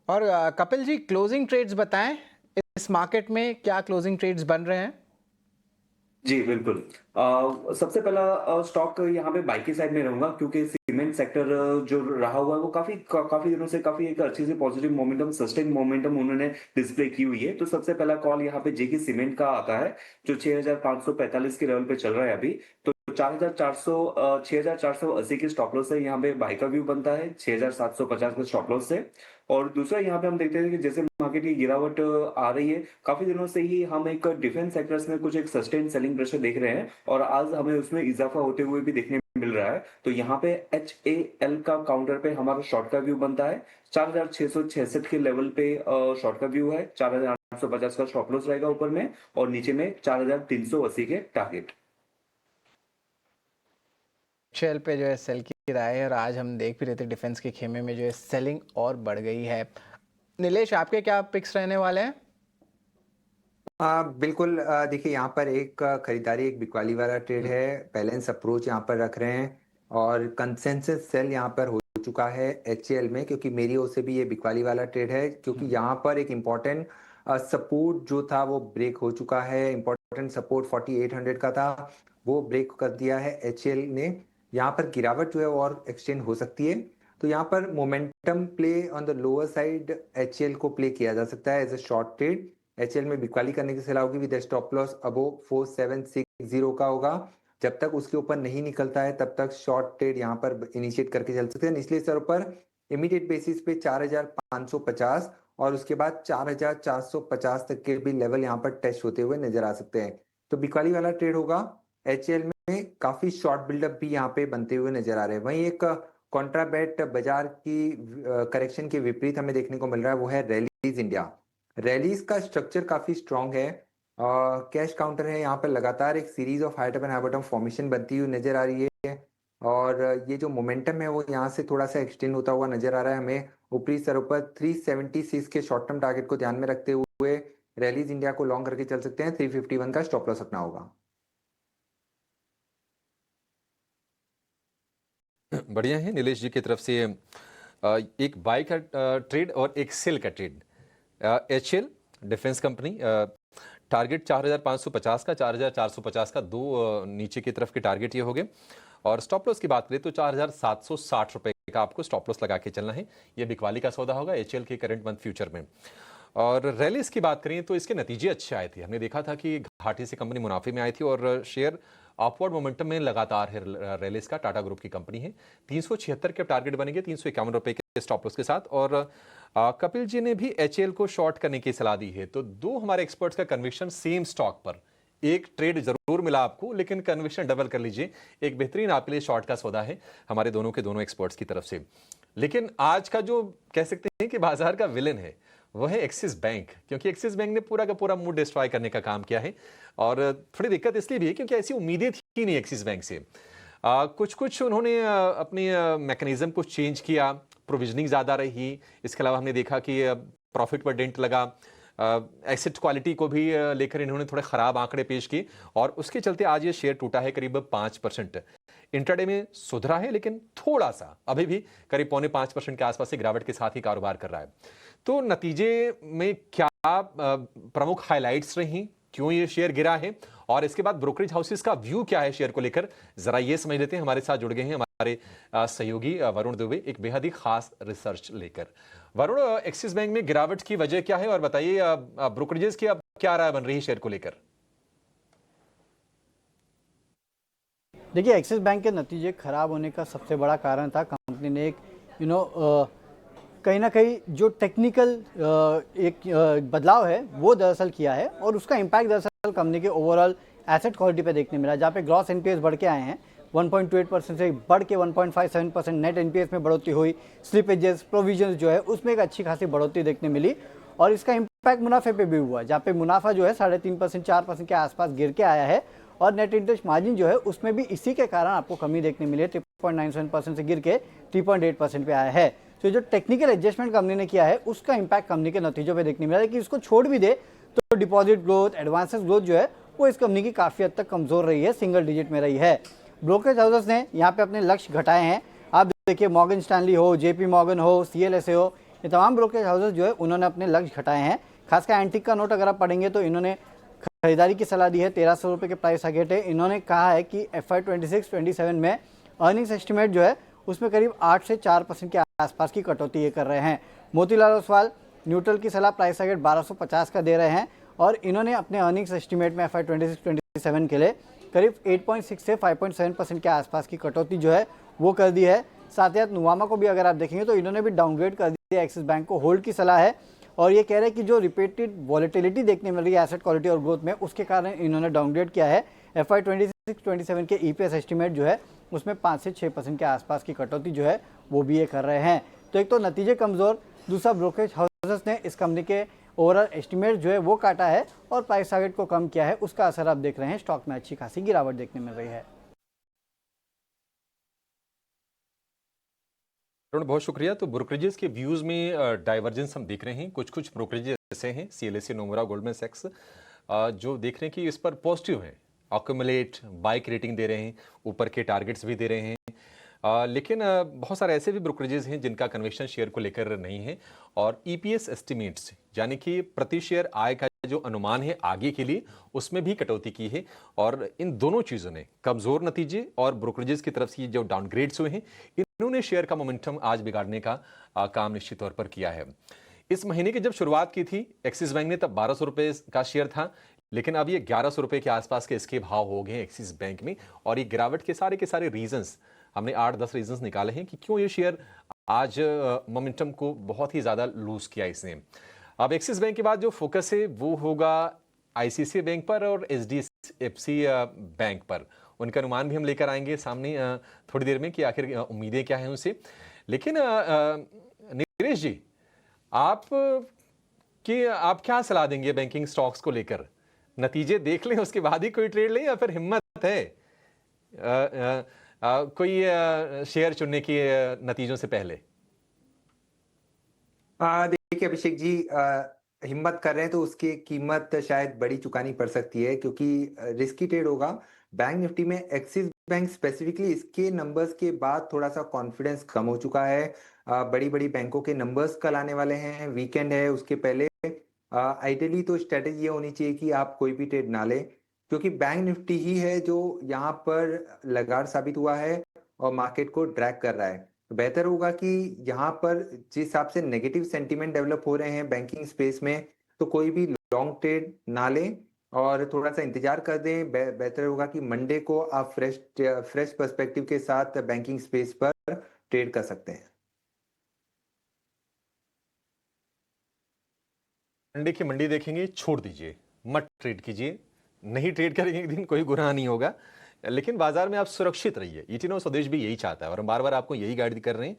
और Kapil ji, closing trades बताएं, इस मार्केट में क्या क्लोजिंग ट्रेड्स बन रहे हैं? जी, बिल्कुल। सबसे पहला स्टॉक यहाँ पे बाई की साइड में रहूँगा क्योंकि सीमेंट सेक्टर जो रहा हुआ है वो काफ़ी दिनों से काफ़ी एक अच्छी सी पॉजिटिव मोमेंटम, सस्टेन्ड मोमेंटम उन्होंने डिस्प्ले की हुई है। तो सबसे पहला कॉल यहाँ पे जेके सीमेंट का आता है, जो 6545 के लेवल पे चल रहा है अभी। तो 6480 के स्टॉप लॉस है, यहाँ पे बाई का व्यू बनता है 6750 के स्टॉप लॉस से। और दूसरा यहाँ पे हम देखते हैं कि जैसे मार्केट की गिरावट आ रही है, काफ़ी दिनों से ही हम एक डिफेंस सेक्टर्स में कुछ एक सस्टेन्ड सेलिंग प्रेशर देख रहे हैं और आज हमें उसमें इजाफा होते हुए भी देखने मिल रहा है। तो यहाँ पे HAL का काउंटर पे हमारा शॉर्ट का व्यू बनता है 4666 के लेवल पे शॉर्ट का व्यू है, 4850 का स्टॉप लॉस रहेगा ऊपर में और नीचे में 4380 के टारगेट। शेल पे जो है सेल की राय है और आज हम देख भी रहे थे डिफेंस के खेमे में जो है सेलिंग और बढ़ गई है। नीलेश, आपके क्या पिक्स रहने वाले हैं? बिल्कुल। देखिए यहाँ पर एक खरीदारी एक बिकवाली वाला ट्रेड है। बैलेंस अप्रोच यहाँ पर रख रहे हैं और कंसेंसस सेल यहाँ पर हो चुका है HCL में, क्योंकि मेरी ओर से भी ये बिकवाली वाला ट्रेड है, क्योंकि यहाँ पर एक इम्पॉर्टेंट सपोर्ट जो था वो ब्रेक हो चुका है। इम्पॉर्टेंट सपोर्ट 4800 का था, वो ब्रेक कर दिया है HCL ने। यहाँ पर गिरावट जो है और एक्सटेंड हो सकती है। तो यहाँ पर momentum play on the lower side HCL को प्ले किया जा सकता है as a short trade. HL में बिकवाली करने की सलाह होगी, विद स्टॉप लॉस अबोव 4760 का होगा। जब तक उसके ऊपर नहीं निकलता है तब तक शॉर्ट ट्रेड यहाँ पर इनिशिएट करके चल सकते हैं। निचले स्तर पर इमीडिएट बेसिस पे 4550 और उसके बाद 4450 तक के भी लेवल यहाँ पर टेस्ट होते हुए नजर आ सकते हैं। तो बिकवाली वाला ट्रेड होगा। HL में काफी शॉर्ट बिल्डअप भी यहाँ पे बनते हुए नजर आ रहे हैं। वहीं एक कॉन्ट्राबैट बाजार की करेक्शन के विपरीत हमें देखने को मिल रहा है, वो है रैलीज इंडिया। रैलीज का स्ट्रक्चर काफी स्ट्रांग है। कैश काउंटर है, यहाँ पर लगातार एक series of high top and high bottom formation बनती हुई नजर आ रही है और ये जो मोमेंटम है वो यहाँ से थोड़ा सा एक्सटेंड होता हुआ नजर आ रहा है। हमें ऊपरी स्तरों पर 376 के शॉर्ट टर्म टारगेट को ध्यान में रखते हुए रैलीज इंडिया को लॉन्ग करके चल सकते हैं। 351 का स्टॉप लॉस रखना होगा। बढ़िया है नीलेश जी की तरफ से। एक बाय का ट्रेड और एक सेल का trade. HL defence company, target 4550 का, 4450 का, दो नीचे की तरफ के टारगेट ये हो गए। और स्टॉप लॉस की बात करें तो 4760 रुपए का आपको स्टॉप लॉस लगा के चलना है। ये बिकवाली का सौदा होगा HL के करंट मंथ फ्यूचर में। और रैलीज की बात करें तो इसके नतीजे अच्छे आए थे। हमने देखा था कि घाटे से कंपनी मुनाफे में आई थी और शेयर अपवर्ड मोमेंटम में लगातार है। रैलीज का टाटा ग्रुप की कंपनी है। 376 के टारगेट बनेंगे 351 रुपए के स्टॉप लॉस के साथ। और कपिल जी ने भी HL को शॉर्ट करने की सलाह दी है। तो दो हमारे एक्सपर्ट्स का कन्विक्शन सेम स्टॉक पर। एक ट्रेड जरूर मिला आपको, लेकिन कन्विक्शन डबल कर लीजिए। एक बेहतरीन आपके लिए शॉर्ट का सौदा है हमारे दोनों के दोनों एक्सपर्ट्स की तरफ से। लेकिन आज का जो कह सकते हैं कि बाजार का विलेन है वो है एक्सिस बैंक, क्योंकि एक्सिस बैंक ने पूरा का पूरा मूड डिस्ट्रॉय करने का काम किया है। और थोड़ी दिक्कत इसलिए भी है क्योंकि ऐसी उम्मीदें थी नहीं एक्सिस बैंक से। कुछ उन्होंने अपनी मैकेनिज्म को चेंज किया, प्रोविजनिंग ज़्यादा रही। इसके अलावा हमने देखा कि प्रॉफिट पर डेंट लगा। एसेट क्वालिटी को भी लेकर इन्होंने थोड़े ख़राब आंकड़े पेश किए और उसके चलते आज ये शेयर टूटा है करीब 5%। इंट्राडे में सुधरा है, लेकिन थोड़ा सा अभी भी करीब 4.5% के आसपास से गिरावट के साथ ही कारोबार कर रहा है। तो नतीजे में क्या प्रमुख हाइलाइट्स रही, क्यों ये शेयर गिरा है और इसके बाद ब्रोकरेज हाउसेस का व्यू क्या है शेयर को लेकर, जरा ये समझ लेते हैं। हमारे साथ जुड़ गए हैं हमारे सहयोगी वरुण दुबे एक बेहद ही खास रिसर्च लेकर। वरुण, एक्सिस बैंक में गिरावट की वजह क्या है और बताइए ब्रोकरेजेस की अब क्या राय बन रही है शेयर को लेकर? देखिए, एक्सिस बैंक के नतीजे खराब होने का सबसे बड़ा कारण था कंपनी ने एक कहीं ना कहीं जो टेक्निकल एक बदलाव है वो दरअसल किया है और उसका इम्पैक्ट दरअसल कंपनी के ओवरऑल एसेट क्वालिटी पे देखने मिला, जहाँ पे ग्रॉस एनपीएस बढ़ के आए हैं 1.28% से बढ़ के 1.57%। नेट एनपीएस में बढ़ोतरी हुई। स्लिपेजेस, प्रोविजंस जो है उसमें एक अच्छी खासी बढ़ोतरी देखने मिली और इसका इम्पैक्ट मुनाफे पे भी हुआ, जहाँ पे मुनाफा जो है 3.5% 4% के आसपास गिर के आया है और नेट इंटरेस्ट मार्जिन जो है उसमें भी इसी के कारण आपको कमी देखने मिली है। 3.97% से गिर के 3.8% पे आया है। तो जो टेक्निकल एडजस्टमेंट कंपनी ने किया है उसका इम्पैक्ट कंपनी के नतीजों पे देखने मिला है। कि इसको छोड़ भी दे तो डिपॉजिट ग्रोथ, एडवांसेस ग्रोथ जो है वो इस कंपनी की काफ़ी हद तक कमज़ोर रही है, सिंगल डिजिट में रही है। ब्रोकरेज हाउसेस ने यहाँ पे अपने लक्ष्य घटाए हैं। आप देखिए, मॉर्गन स्टैनली हो, JP मॉर्गन हो, CLSA हो, ये तमाम ब्रोकरेज हाउसेज जो है उन्होंने अपने लक्ष्य घटाए हैं। खासकर एंटीक का नोट अगर आप पढ़ेंगे तो इन्होंने खरीदारी की सलाह दी है, 1300 रुपये के प्राइस टारगेट है। इन्होंने कहा है कि FY 26-27 में अर्निंग्स एस्टिमेट जो है उसमें करीब 8 से 4% के आसपास की कटौती ये कर रहे हैं। मोतीलाल ओसवाल न्यूट्रल की सलाह, प्राइस टारगेट 1250 का दे रहे हैं और इन्होंने अपने अर्निंग्स एस्टिमेट में FY 26-27 के लिए करीब 8.6 से 5.7% के आसपास की कटौती जो है वो कर दी है। साथ ही साथ नुवामा को भी अगर आप देखेंगे तो इन्होंने भी डाउनग्रेड कर दिया। एक्सिस बैंक को होल्ड की सलाह है और ये कह रहे हैं कि जो रिपीटेड वॉलेटिलिटी देखने मिल रही है एसेट क्वालिटी और ग्रोथ में, उसके कारण इन्होंने डाउनग्रेड किया है। FY 26-27 के EPS एस्टिमेट जो है उसमें 5 से 6% के आसपास की कटौती जो है वो भी ये कर रहे हैं। तो एक तो नतीजे कमज़ोर, दूसरा ब्रोकरेज हाउसेस ने इस कंपनी के ओवरऑल एस्टिमेट जो है वो काटा है और प्राइस टारगेट को कम किया है। उसका असर आप देख रहे हैं, स्टॉक में अच्छी खासी गिरावट देखने मिल रही है। अरुण, बहुत शुक्रिया। तो ब्रोकरेजेस के व्यूज में डाइवर्जेंस हम देख रहे हैं। कुछ कुछ ब्रोकरेजेस ऐसे हैं, CLSA, नोमुरा, गोल्डमैन सैक्स, जो देख रहे हैं कि इस पर पॉजिटिव है, अक्यूमुलेट बाइक रेटिंग दे रहे हैं, ऊपर के टारगेट्स भी दे रहे हैं। लेकिन बहुत सारे ऐसे भी ब्रोकरेजेस हैं जिनका कन्विक्शन शेयर को लेकर नहीं है और EPS एस्टिमेट्स यानी कि प्रति शेयर आय का जो अनुमान है आगे के लिए, उसमें भी कटौती की है। और इन दोनों चीज़ों ने, कमज़ोर नतीजे और ब्रोकरेजेस की तरफ से जो डाउनग्रेड्स हुए हैं, इन्होंने शेयर का मोमेंटम आज बिगाड़ने का काम निश्चित तौर पर किया है। इस महीने की जब शुरुआत की थी एक्सिस बैंक ने, तब 1200 रुपये का शेयर था, लेकिन अब ये 1100 रुपये के आसपास के इसके भाव हो गए हैं एक्सिस बैंक में। और ये गिरावट के सारे रीजंस हमने 8-10 रीजंस निकाले हैं कि क्यों ये शेयर आज मोमेंटम को बहुत ही ज़्यादा लूज किया इसने। अब एक्सिस बैंक के बाद जो फोकस है वो होगा ICICI बैंक पर और HDFC बैंक पर। उनका अनुमान भी हम लेकर आएंगे सामने थोड़ी देर में कि आखिर उम्मीदें क्या हैं उनसे। लेकिन नीलेश जी, आप क्या सलाह देंगे बैंकिंग स्टॉक्स को लेकर? नतीजे देख लें उसके बाद ही कोई ट्रेड लें या फिर हिम्मत है कोई शेयर चुनने की नतीजों से पहले? देखिए अभिषेक जी, हिम्मत कर रहे हैं तो उसकी कीमत शायद बड़ी चुकानी पड़ सकती है क्योंकि रिस्की ट्रेड होगा। बैंक निफ्टी में एक्सिस बैंक स्पेसिफिकली इसके नंबर्स के बाद थोड़ा सा कॉन्फिडेंस कम हो चुका है। बड़ी बड़ी बैंकों के नंबर्स कल आने वाले हैं, वीकेंड है, उसके पहले आइडियली तो स्ट्रेटेजी ये होनी चाहिए कि आप कोई भी ट्रेड ना लें क्योंकि बैंक निफ्टी ही है जो यहाँ पर लगातार साबित हुआ है और मार्केट को ड्रैग कर रहा है। तो बेहतर होगा कि यहाँ पर जिस हिसाब से नेगेटिव सेंटीमेंट डेवलप हो रहे हैं बैंकिंग स्पेस में, तो कोई भी लॉन्ग ट्रेड ना लें और थोड़ा सा इंतजार कर दें। बेहतर होगा कि मंडे को आप फ्रेश पर्सपेक्टिव के साथ बैंकिंग स्पेस पर ट्रेड कर सकते हैं। मंडे की मंडी देखेंगे, छोड़ दीजिए, मत ट्रेड कीजिए। नहीं ट्रेड करेंगे एक दिन, कोई गुनाह नहीं होगा, लेकिन बाजार में आप सुरक्षित रहिए। ईटीनो स्वदेश भी यही चाहता है और हम बार बार आपको यही गाइड कर रहे हैं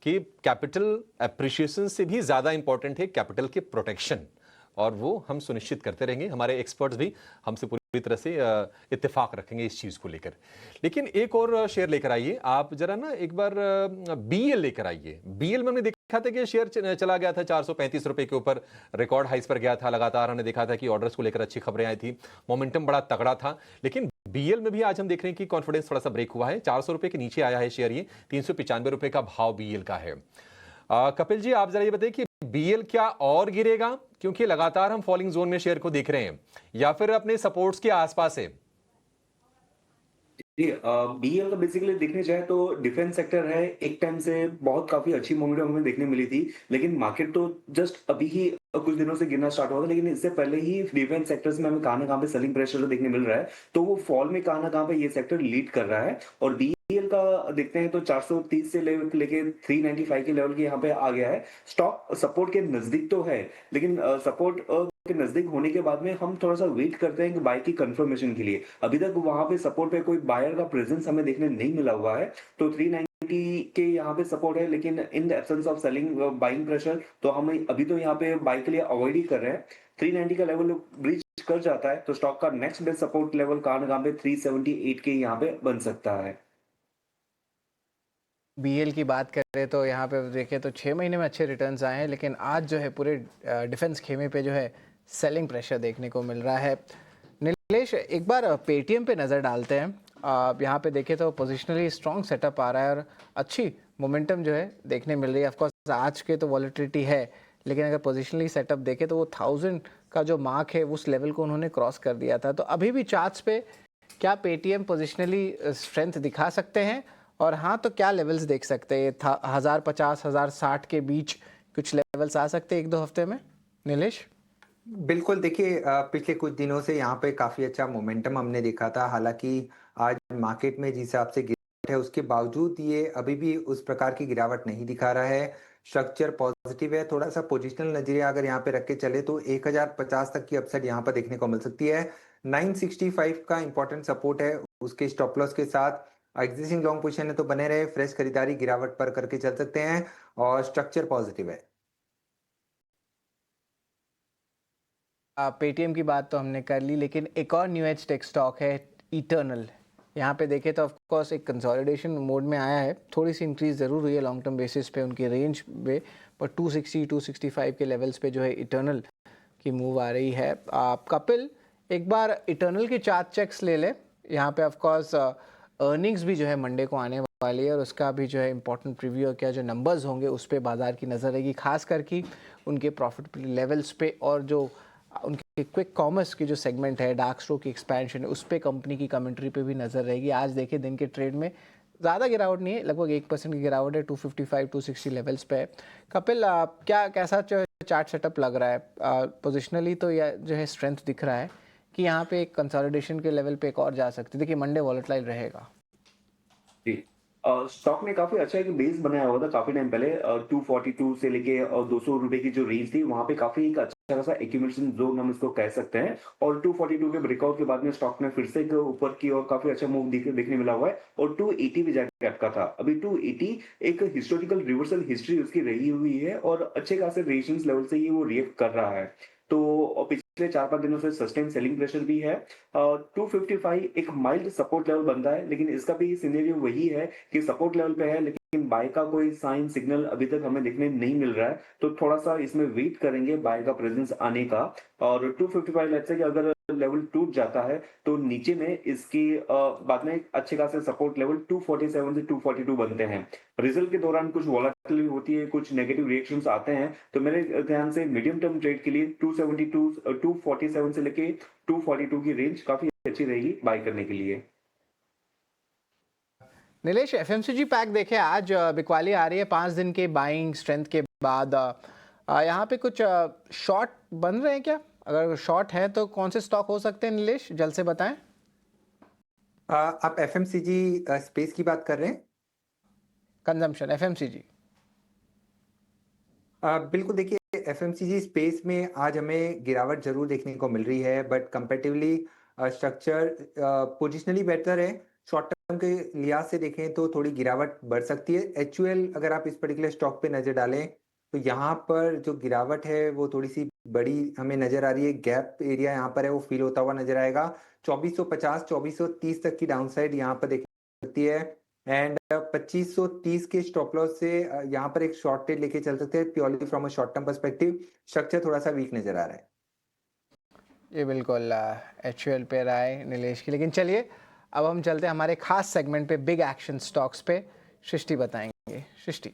कि कैपिटल एप्रिशिएशन से भी ज्यादा इंपॉर्टेंट है कैपिटल के प्रोटेक्शन, और वो हम सुनिश्चित करते रहेंगे। हमारे एक्सपर्ट्स भी हमसे पूरी तरह से इत्तेफाक रखेंगे इस चीज को लेकर। लेकिन एक और शेयर लेकर आइए आप जरा ना, एक बार BEL लेकर आइए। BEL में हमने देखा था कि शेयर चला गया था 435 रुपए के ऊपर, रिकॉर्ड हाइस पर गया था लगातार। हमने देखा था कि ऑर्डर्स को लेकर अच्छी खबरें आई थी, मोमेंटम बड़ा तगड़ा था। लेकिन BEL में भी आज हम देख रहे हैं कि कॉन्फिडेंस थोड़ा सा ब्रेक हुआ है, 400 रुपए के नीचे आया है शेयर। ये 395 रुपए का भाव BEL का है। कपिल जी, आप जरा ये बताइए कि BEL क्या और गिरेगा, क्योंकि लगातार हम फॉलिंग जोन में शेयर को देख रहे हैं, या फिर अपने सपोर्ट्स के आसपास है? जी, BEL का बेसिकली देखने जाए तो डिफेंस सेक्टर है। एक टाइम से बहुत काफी अच्छी मोमेंटम हमें देखने मिली थी, लेकिन मार्केट तो जस्ट अभी ही कुछ दिनों से गिरना स्टार्ट हुआ था। लेकिन इससे पहले ही डिफेंस सेक्टर्स में हमें कहां ना कहां पे सेलिंग प्रेशर देखने मिल रहा है, तो वो फॉल में कहां ना कहां पे ये सेक्टर लीड कर रहा है। और BEL का देखते हैं तो 430 से लेके 395 के लेवल के यहाँ पे आ गया है। स्टॉक सपोर्ट के नजदीक तो है, लेकिन सपोर्ट के नजदीक होने के बाद में हम थोड़ा सा वेट करते हैं कि बाय की कंफर्मेशन के लिए। अभी तक वहां पे सपोर्ट पे कोई बायर का प्रेजेंस हमें देखने नहीं मिला हुआ है, तो 390 के यहाँ पे सपोर्ट है। लेकिन in the absence of selling buying pressure, तो हम अभी तो यहाँ पे बाय के लिए अवॉइड ही कर रहे हैं। 390 का लेवल ब्रीच कर जाता है तो स्टॉक का नेक्स्ट बेस्ट सपोर्ट लेवल कहां पे 378 के यहाँ पे बन सकता है। BEL की बात करें तो यहाँ पे देखें तो 6 महीने में अच्छे रिटर्न्स आए हैं, लेकिन आज जो है पूरे डिफेंस खेमे पे जो है सेलिंग प्रेशर देखने को मिल रहा है। नीलेश, एक बार पेटीएम पे नज़र डालते हैं। यहाँ पे देखें तो पोजिशनली स्ट्रॉन्ग सेटअप आ रहा है और अच्छी मोमेंटम जो है देखने मिल रही है। ऑफकोर्स आज के तो वॉलेटिलिटी है, लेकिन अगर पोजिशनली सेटअप देखें तो वो 1000 का जो मार्क है उस लेवल को उन्होंने क्रॉस कर दिया था। तो अभी भी चार्ट्स पे क्या पेटीएम पोजिशनली स्ट्रेंथ दिखा सकते हैं, और हाँ तो क्या लेवल्स देख सकते हैं? 1050 1060 के बीच कुछ लेवल्स आ सकते हैं 1-2 हफ्ते में, नीलेश? बिल्कुल देखिए, पिछले कुछ दिनों से यहाँ पे काफी अच्छा मोमेंटम हमने देखा था। हालांकि आज मार्केट में जिस हिसाब से गिरावट है उसके बावजूद ये अभी भी उस प्रकार की गिरावट नहीं दिखा रहा है। स्ट्रक्चर पॉजिटिव है। थोड़ा सा पोजिशनल नजरिया अगर यहाँ पे रख के चले तो 1050 तक की अपसाइड यहाँ पर देखने को मिल सकती है। 965 का इंपॉर्टेंट सपोर्ट है, उसके स्टॉप लॉस के साथ एग्जिस्टिंग लॉन्ग पोजीशन है तो बने रहे, फ्रेश खरीदारी गिरावट पर करके चल सकते हैं और स्ट्रक्चर पॉजिटिव है। पेटीएम की बात तो हमने कर ली, लेकिन एक और न्यू एज टेक स्टॉक है इटर्नल। यहाँ पे देखें तो ऑफ कोर्स एक कंसोलिडेशन मोड में आया है, थोड़ी सी इंक्रीज ज़रूर हुई है लॉन्ग टर्म बेसिस पे उनकी रेंज पे, पर 260 265 के लेवल्स पे जो है इटर्नल की मूव आ रही है। कपिल, एक बार इटर्नल की चार्ट चेक्स ले ले। यहाँ पे ऑफ कोर्स अर्निंग्स भी जो है मंडे को आने वाली है, और उसका भी जो है इंपॉर्टेंट प्रीव्यू क्या जो नंबर्स होंगे उस पर बाजार की नज़र रहेगी, खास करके उनके प्रॉफिट लेवल्स पे, और जो उनके क्विक कॉमर्स की जो सेगमेंट है, डार्क स्टोर की एक्सपेंशन है, उस पे कंपनी की कमेंट्री पे भी नज़र रहेगी। आज देखिए दिन के ट्रेड में ज़्यादा गिरावट नहीं है, लगभग 1% की गिरावट है, 255 260 लेवल्स पे है। कपिल, क्या कैसा चार्ट सेटअप लग रहा है? पोजिशनली तो यह जो है स्ट्रेंथ दिख रहा है कि यहाँ पे एक कंसोलिडेशन के लेवल पे एक और जा सकती है। देखिए मंडे वॉलेटाइल रहेगा। जी। स्टॉक ने काफी अच्छा एक बेस बनाया हुआ था काफी टाइम पहले। 242 से लेके और 200 रुपए की जो रेंज थी वहां पे काफी एक अच्छा खासा एक्यूमुलेशन जोन हम इसको कह सकते हैं, और 242 के ब्रेकआउट के बाद में स्टॉक ने फिर से एक ऊपर की और काफी अच्छा मूव देखने मिला हुआ है, और 280 भी जाके अटका था। अभी 280 एक हिस्टोरिकल रिवर्सल हिस्ट्री उसकी रही हुई है, और अच्छे खासे रेजिस्टेंस लेवल से ही वो रिएक्ट कर रहा है। तो पिछले 4-5 दिनों से सस्टेन सेलिंग प्रेशर भी है। 255 एक माइल्ड सपोर्ट लेवल बनता है, लेकिन इसका भी सिनेरियो वही है कि सपोर्ट लेवल पे है, लेकिन बाय का कोई साइन सिग्नल अभी तक हमें देखने नहीं मिल रहा है। तो थोड़ा सा इसमें वेट करेंगे बाय का प्रेजेंस आने का। और 255 लेट्स से कि अगर लेवल टूट जाता है तो नीचे में इसकी बाद में अच्छे खासे सपोर्ट लेवल 247 से 242 बनते हैं। रिजल्ट के दौरान कुछ वॉलेटिलिटी होती है, कुछ नेगेटिव रिएक्शंस आते हैं, तो मेरे ध्यान से मीडियम टर्म ट्रेड के लिए 247 से लेके 242 की रेंज काफी अच्छी रहेगी बाय करने के लिए। नीलेश, एफएमसीजी पैक देखे आज बिकवाली आ रही है 5 दिन के बाइंग स्ट्रेंथ के बाद। यहाँ पे कुछ शॉर्ट बन रहे हैं क्या? अगर शॉर्ट है तो कौन से स्टॉक हो सकते हैं नीलेश, जल्द से बताएं। आप एफएमसीजी स्पेस की बात कर रहे हैं? Consumption FMCG. बिल्कुल देखिए, एफएमसीजी स्पेस में आज हमें गिरावट जरूर देखने को मिल रही है, बट कंपैरेटिवली स्ट्रक्चर पोजिशनली बेहतर है। शॉर्ट टर्म के लिहाज से देखें तो थोड़ी गिरावट बढ़ सकती है। एचयूएल अगर आप इस पर्टिकुलर स्टॉक पे नजर डालें तो यहाँ पर जो गिरावट है वो थोड़ी सी बड़ी हमें नजर आ रही है। गैप एरिया यहाँ पर है वो फील होता हुआ नजर आएगा। 2450 2430 तक की डाउनसाइड यहाँ पर देख सकती है, एंड 2530 के स्टॉप लॉस से यहाँ पर एक शॉर्ट ट्रेड लेके चल सकते हैं purely from a short term perspective. Structure थोड़ा सा वीक नजर आ रहा है। ये बिल्कुल एचयूएल पे रहा है नीलेश की। लेकिन चलिए अब हम चलते हैं हमारे खास सेगमेंट पे, बिग एक्शन स्टॉक्स पे। सृष्टि बताएंगे। सृष्टि।